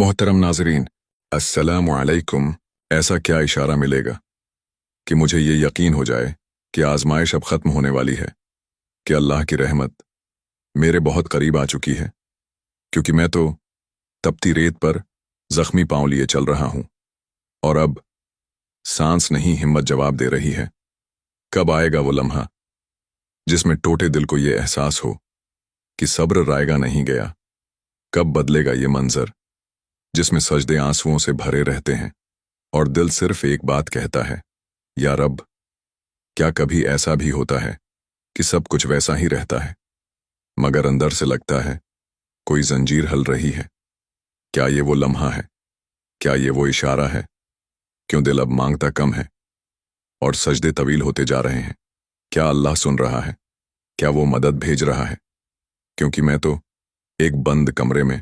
मोहतरम नाजरीन, अस्सलामु अलैकुम। ऐसा क्या इशारा मिलेगा कि मुझे ये यकीन हो जाए कि आजमाइश अब ख़त्म होने वाली है, कि अल्लाह की रहमत मेरे बहुत करीब आ चुकी है? क्योंकि मैं तो तपती रेत पर जख्मी पांव लिए चल रहा हूं और अब सांस नहीं, हिम्मत जवाब दे रही है। कब आएगा वो लम्हा जिसमें टूटे दिल को ये एहसास हो कि सब्र रायगा नहीं गया? कब बदलेगा ये मंजर जिसमें सजदे आंसुओं से भरे रहते हैं और दिल सिर्फ एक बात कहता है, या रब। क्या कभी ऐसा भी होता है कि सब कुछ वैसा ही रहता है, मगर अंदर से लगता है कोई जंजीर हल रही है? क्या ये वो लम्हा है? क्या ये वो इशारा है? क्यों दिल अब मांगता कम है और सजदे तवील होते जा रहे हैं? क्या अल्लाह सुन रहा है? क्या वो मदद भेज रहा है? क्योंकि मैं तो एक बंद कमरे में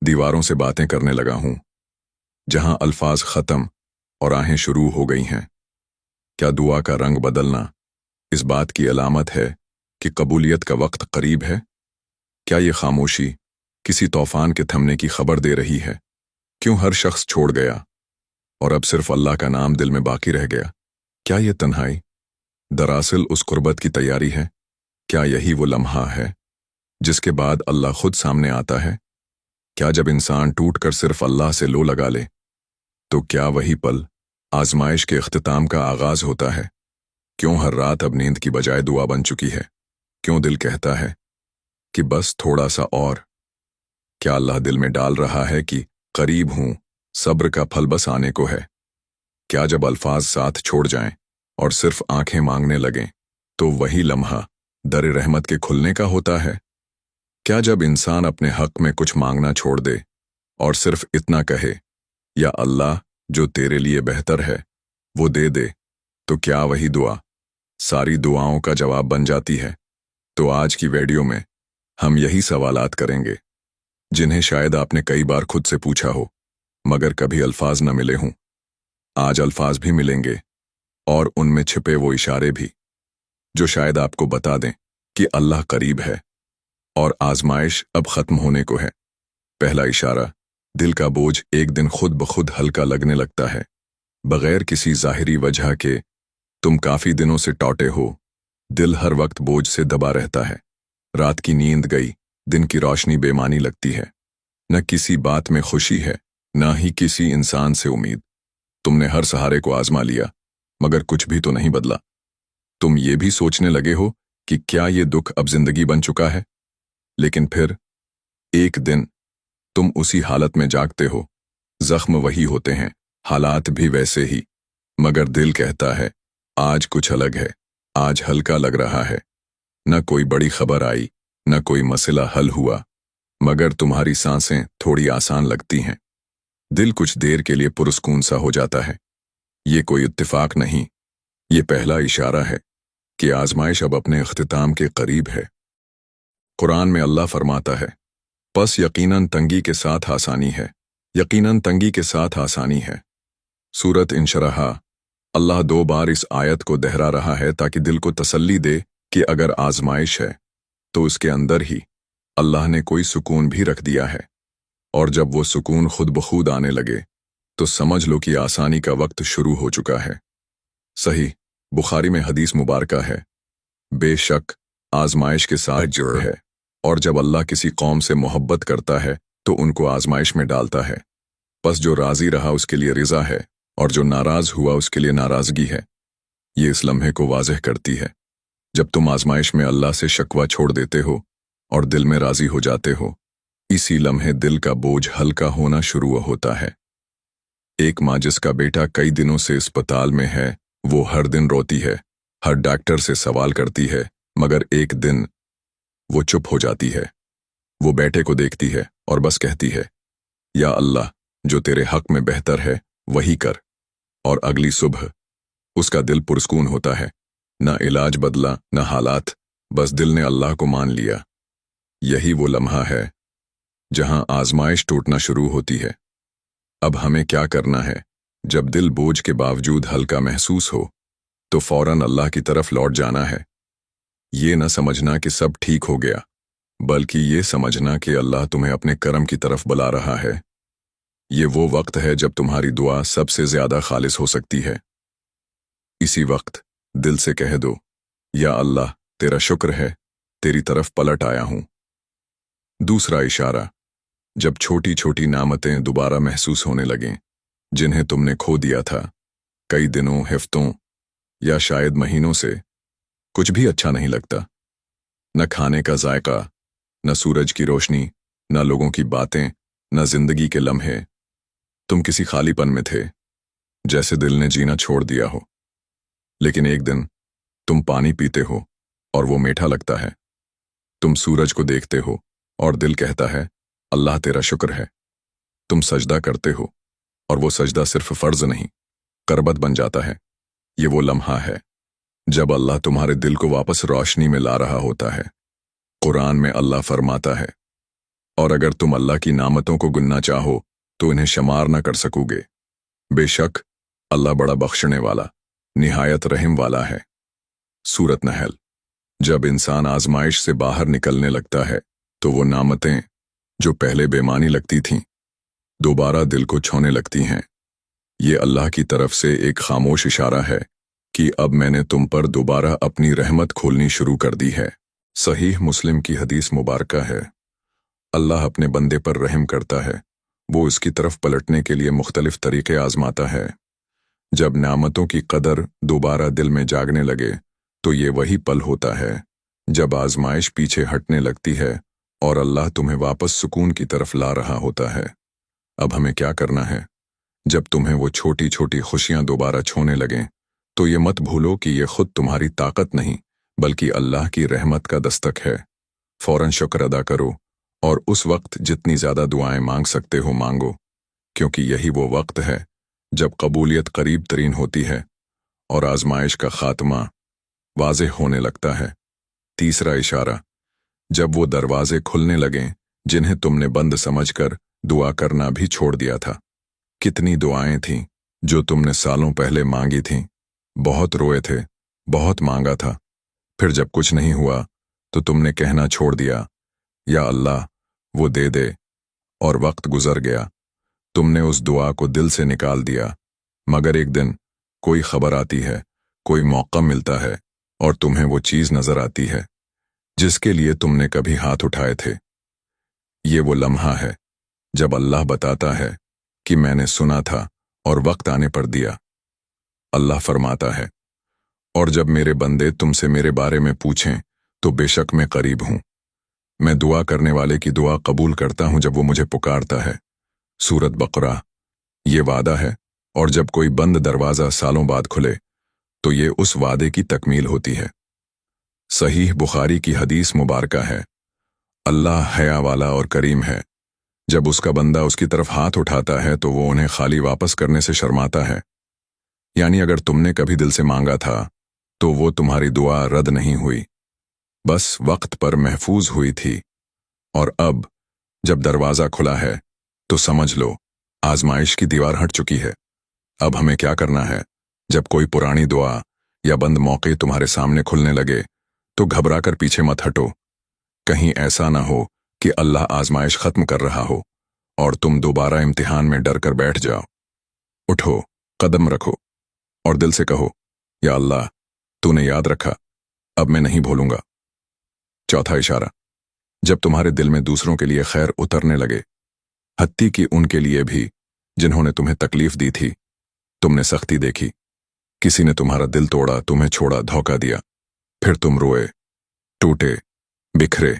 दीवारों से बातें करने लगा हूं, जहां अल्फाज खत्म और आहें शुरू हो गई हैं। क्या दुआ का रंग बदलना इस बात की अलामत है कि कबूलियत का वक्त करीब है? क्या ये खामोशी किसी तूफान के थमने की खबर दे रही है? क्यों हर शख्स छोड़ गया और अब सिर्फ अल्लाह का नाम दिल में बाकी रह गया? क्या ये तन्हाई दरअसल उस कुर्बत की तैयारी है? क्या यही वो लम्हा है जिसके बाद अल्लाह खुद सामने आता है? क्या जब इंसान टूटकर सिर्फ अल्लाह से लो लगा ले, तो क्या वही पल आजमाइश के इख्तिताम का आगाज होता है? क्यों हर रात अब नींद की बजाय दुआ बन चुकी है? क्यों दिल कहता है कि बस थोड़ा सा और? क्या अल्लाह दिल में डाल रहा है कि करीब हूं, सब्र का फल बस आने को है? क्या जब अल्फाज साथ छोड़ जाएं और सिर्फ आंखें मांगने लगें, तो वही लम्हा दर रहमत के खुलने का होता है? क्या जब इंसान अपने हक में कुछ मांगना छोड़ दे और सिर्फ इतना कहे, या अल्लाह जो तेरे लिए बेहतर है वो दे दे, तो क्या वही दुआ सारी दुआओं का जवाब बन जाती है? तो आज की वीडियो में हम यही सवालात करेंगे जिन्हें शायद आपने कई बार खुद से पूछा हो, मगर कभी अल्फाज न मिले हों। आज अल्फाज भी मिलेंगे और उनमें छिपे वो इशारे भी जो शायद आपको बता दें कि अल्लाह करीब है और आजमाइश अब खत्म होने को है। पहला इशारा, दिल का बोझ एक दिन खुद ब खुद हल्का लगने लगता है, बगैर किसी जाहिरी वजह के। तुम काफी दिनों से टौटे हो, दिल हर वक्त बोझ से दबा रहता है। रात की नींद गई, दिन की रोशनी बेमानी लगती है, न किसी बात में खुशी है, न ही किसी इंसान से उम्मीद। तुमने हर सहारे को आजमा लिया, मगर कुछ भी तो नहीं बदला। तुम ये भी सोचने लगे हो कि क्या ये दुख अब जिंदगी बन चुका है? लेकिन फिर एक दिन तुम उसी हालत में जागते हो, जख्म वही होते हैं, हालात भी वैसे ही, मगर दिल कहता है आज कुछ अलग है, आज हल्का लग रहा है। न कोई बड़ी खबर आई, न कोई मसला हल हुआ, मगर तुम्हारी सांसें थोड़ी आसान लगती हैं। दिल कुछ देर के लिए पुरस्कून सा हो जाता है। ये कोई इत्तेफाक नहीं, ये पहला इशारा है कि आजमाइश अब अपने इख्तिताम के करीब है। कुरान में अल्लाह फरमाता है, बस यकीनन तंगी के साथ आसानी है, यकीनन तंगी के साथ आसानी है। सूरत इंशराह। अल्लाह 2 बार इस आयत को दोहरा रहा है ताकि दिल को तसल्ली दे कि अगर आजमाइश है तो उसके अंदर ही अल्लाह ने कोई सुकून भी रख दिया है, और जब वो सुकून खुद ब खुद आने लगे तो समझ लो कि आसानी का वक्त शुरू हो चुका है। सही बुखारी में हदीस मुबारका है, बेशक आजमाइश के साथ जुड़ है, और जब अल्लाह किसी कौम से मोहब्बत करता है तो उनको आजमाइश में डालता है। बस जो राजी रहा उसके लिए रिजा है, और जो नाराज हुआ उसके लिए नाराजगी है। ये इस लम्हे को वाज़ेह करती है। जब तुम आजमाइश में अल्लाह से शिकवा छोड़ देते हो और दिल में राजी हो जाते हो, इसी लम्हे दिल का बोझ हल्का होना शुरू होता है। एक माँ जिसका बेटा कई दिनों से अस्पताल में है, वो हर दिन रोती है, हर डॉक्टर से सवाल करती है, मगर एक दिन वो चुप हो जाती है। वो बेटे को देखती है और बस कहती है, या अल्लाह जो तेरे हक में बेहतर है वही कर। और अगली सुबह उसका दिल पुरस्कून होता है। न इलाज बदला, न हालात, बस दिल ने अल्लाह को मान लिया। यही वो लम्हा है जहां आजमाइश टूटना शुरू होती है। अब हमें क्या करना है? जब दिल बोझ के बावजूद हल्का महसूस हो तो फौरन अल्लाह की तरफ लौट जाना है। ये न समझना कि सब ठीक हो गया, बल्कि ये समझना कि अल्लाह तुम्हें अपने करम की तरफ बुला रहा है। یہ وہ وقت ہے جب تمہاری دعا سب سے زیادہ خالص ہو سکتی ہے۔ اسی وقت دل سے کہہ دو، یا اللہ تیرا شکر ہے، تیری طرف پلٹ آیا ہوں۔ دوسرا اشارہ، جب چھوٹی چھوٹی نعمتیں دوبارہ محسوس ہونے لگیں جنہیں تم نے کھو دیا تھا، کئی دنوں، ہفتوں یا شاید مہینوں سے، کچھ بھی اچھا نہیں لگتا، نہ کھانے کا ذائقہ، نہ سورج کی روشنی، نہ لوگوں کی باتیں، نہ زندگی کے لمحے۔ تم کسی خالی پن میں تھے، جیسے دل نے جینا چھوڑ دیا ہو۔ لیکن ایک دن تم پانی پیتے ہو اور وہ میٹھا لگتا ہے، تم سورج کو دیکھتے ہو اور دل کہتا ہے اللہ تیرا شکر ہے۔ تم سجدہ کرتے ہو اور وہ سجدہ صرف فرض نہیں، قربت بن جاتا ہے۔ یہ وہ لمحہ ہے جب اللہ تمہارے دل کو واپس روشنی میں لا رہا ہوتا ہے۔ قرآن میں اللہ فرماتا ہے، اور اگر تم اللہ کی نعمتوں کو گننا چاہو تو انہیں شمار نہ کر سکو گے۔ بے شک اللہ بڑا بخشنے والا، نہایت رحم والا ہے۔ سورۃ نحل۔ جب انسان آزمائش سے باہر نکلنے لگتا ہے تو وہ نعمتیں جو پہلے بے معنی لگتی تھیں دوبارہ دل کو چھونے لگتی ہیں۔ یہ اللہ کی طرف سے ایک خاموش اشارہ ہے کہ اب میں نے تم پر دوبارہ اپنی رحمت کھولنی شروع کر دی ہے۔ صحیح مسلم کی حدیث مبارکہ ہے، اللہ اپنے بندے پر رحم کرتا ہے، وہ اس کی طرف پلٹنے کے لیے مختلف طریقے آزماتا ہے۔ جب نعمتوں کی قدر دوبارہ دل میں جاگنے لگے تو یہ وہی پل ہوتا ہے جب آزمائش پیچھے ہٹنے لگتی ہے اور اللہ تمہیں واپس سکون کی طرف لا رہا ہوتا ہے۔ اب ہمیں کیا کرنا ہے؟ جب تمہیں وہ چھوٹی چھوٹی خوشیاں دوبارہ چھونے لگیں تو یہ مت بھولو کہ یہ خود تمہاری طاقت نہیں بلکہ اللہ کی رحمت کا دستک ہے۔ فوراً شکر ادا کرو اور اس وقت جتنی زیادہ دعائیں مانگ سکتے ہو مانگو، کیونکہ یہی وہ وقت ہے جب قبولیت قریب ترین ہوتی ہے اور آزمائش کا خاتمہ واضح ہونے لگتا ہے۔ تیسرا اشارہ، جب وہ دروازے کھلنے لگیں جنہیں تم نے بند سمجھ کر دعا کرنا بھی چھوڑ دیا تھا۔ کتنی دعائیں تھیں جو تم نے سالوں پہلے مانگی تھیں، بہت روئے تھے، بہت مانگا تھا، پھر جب کچھ نہیں ہوا تو تم نے کہنا چھوڑ دیا، یا اللہ وہ دے دے، اور وقت گزر گیا، تم نے اس دعا کو دل سے نکال دیا، مگر ایک دن کوئی خبر آتی ہے، کوئی موقع ملتا ہے اور تمہیں وہ چیز نظر آتی ہے جس کے لیے تم نے کبھی ہاتھ اٹھائے تھے۔ یہ وہ لمحہ ہے جب اللہ بتاتا ہے کہ میں نے سنا تھا اور وقت آنے پر دیا۔ اللہ فرماتا ہے، اور جب میرے بندے تم سے میرے بارے میں پوچھیں تو بے شک میں قریب ہوں، میں دعا کرنے والے کی دعا قبول کرتا ہوں جب وہ مجھے پکارتا ہے۔ سورۃ بقرہ۔ یہ وعدہ ہے، اور جب کوئی بند دروازہ سالوں بعد کھلے تو یہ اس وعدے کی تکمیل ہوتی ہے۔ صحیح بخاری کی حدیث مبارکہ ہے، اللہ حیا والا اور کریم ہے، جب اس کا بندہ اس کی طرف ہاتھ اٹھاتا ہے تو وہ انہیں خالی واپس کرنے سے شرماتا ہے۔ یعنی اگر تم نے کبھی دل سے مانگا تھا تو وہ تمہاری دعا رد نہیں ہوئی، بس وقت پر محفوظ ہوئی تھی، اور اب جب دروازہ کھلا ہے تو سمجھ لو آزمائش کی دیوار ہٹ چکی ہے۔ اب ہمیں کیا کرنا ہے؟ جب کوئی پرانی دعا یا بند موقع تمہارے سامنے کھلنے لگے تو گھبرا کر پیچھے مت ہٹو، کہیں ایسا نہ ہو کہ اللہ آزمائش ختم کر رہا ہو اور تم دوبارہ امتحان میں ڈر کر بیٹھ جاؤ۔ اٹھو، قدم رکھو اور دل سے کہو، یا اللہ تو نے یاد رکھا، اب میں نہیں بھولوں گا۔ چوتھا اشارہ، جب تمہارے دل میں دوسروں کے لیے خیر اترنے لگے، حتیٰ کہ ان کے لیے بھی جنہوں نے تمہیں تکلیف دی تھی، تم نے سختی دیکھی، کسی نے تمہارا دل توڑا، تمہیں چھوڑا، دھوکہ دیا، پھر تم روئے، ٹوٹے، بکھرے،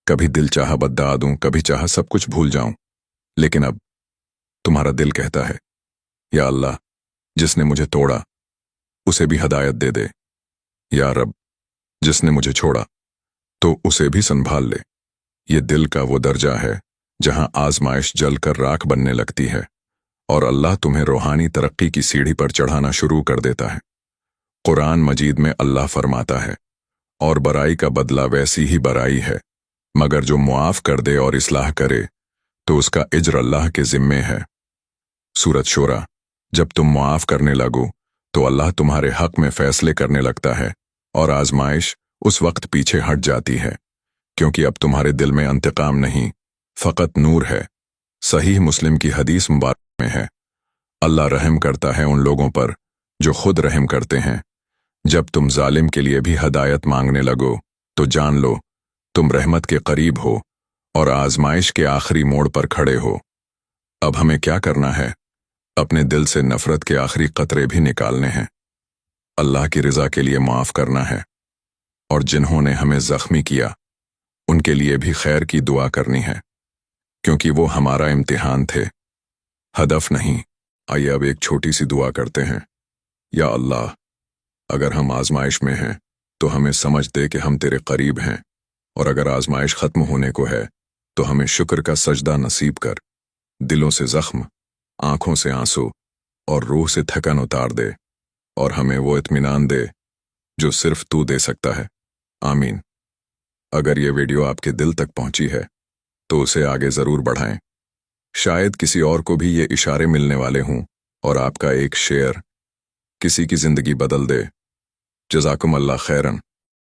کبھی دل چاہا بددعا دوں، کبھی چاہا سب کچھ بھول جاؤں، لیکن اب تمہارا دل کہتا ہے، یا اللہ جس نے مجھے توڑا اسے بھی ہدایت دے دے، یا رب جس نے مجھے چھوڑا تو اسے بھی سنبھال لے۔ یہ دل کا وہ درجہ ہے جہاں آزمائش جل کر راکھ بننے لگتی ہے اور اللہ تمہیں روحانی ترقی کی سیڑھی پر چڑھانا شروع کر دیتا ہے۔ قرآن مجید میں اللہ فرماتا ہے، اور برائی کا بدلہ ویسی ہی برائی ہے، مگر جو معاف کر دے اور اصلاح کرے تو اس کا اجر اللہ کے ذمے ہے۔ سورۃ شورى۔ جب تم معاف کرنے لگو تو اللہ تمہارے حق میں فیصلے کرنے لگتا ہے اور آزمائش اس وقت پیچھے ہٹ جاتی ہے، کیونکہ اب تمہارے دل میں انتقام نہیں، فقط نور ہے، सहीह मुस्लिम की हदीस मुबारक में है, अल्लाह रहम करता है उन लोगों पर जो खुद रहम करते हैं। जब तुम जालिम के लिए भी हदायत मांगने लगो तो जान लो तुम रहमत के करीब हो और आजमाइश के आखिरी मोड़ पर खड़े हो। अब हमें क्या करना है? अपने दिल से नफरत के आखिरी कतरे भी निकालने हैं, अल्लाह की रजा के लिए माफ करना है, और जिन्होंने हमें जख्मी किया उनके लिए भी खैर की दुआ करनी है, क्योंकि वो हमारा इम्तिहान थे, हदफ नहीं। आइए अब एक छोटी सी दुआ करते हैं। या अल्लाह, अगर हम आजमाइश में हैं तो हमें समझ दे कि हम तेरे करीब हैं, और अगर आजमाइश खत्म होने को है तो हमें शुक्र का सजदा नसीब कर। दिलों से जख्म, आंखों से आंसू और रूह से थकन उतार दे, और हमें वो इत्मीनान दे जो सिर्फ तू दे सकता है। आमीन। अगर ये वीडियो आपके दिल तक पहुंची है तो उसे आगे ज़रूर बढ़ाएं। शायद किसी और को भी ये इशारे मिलने वाले हों और आपका एक शेयर किसी की ज़िंदगी बदल दे। जज़ाकुमुल्लाह खैरन।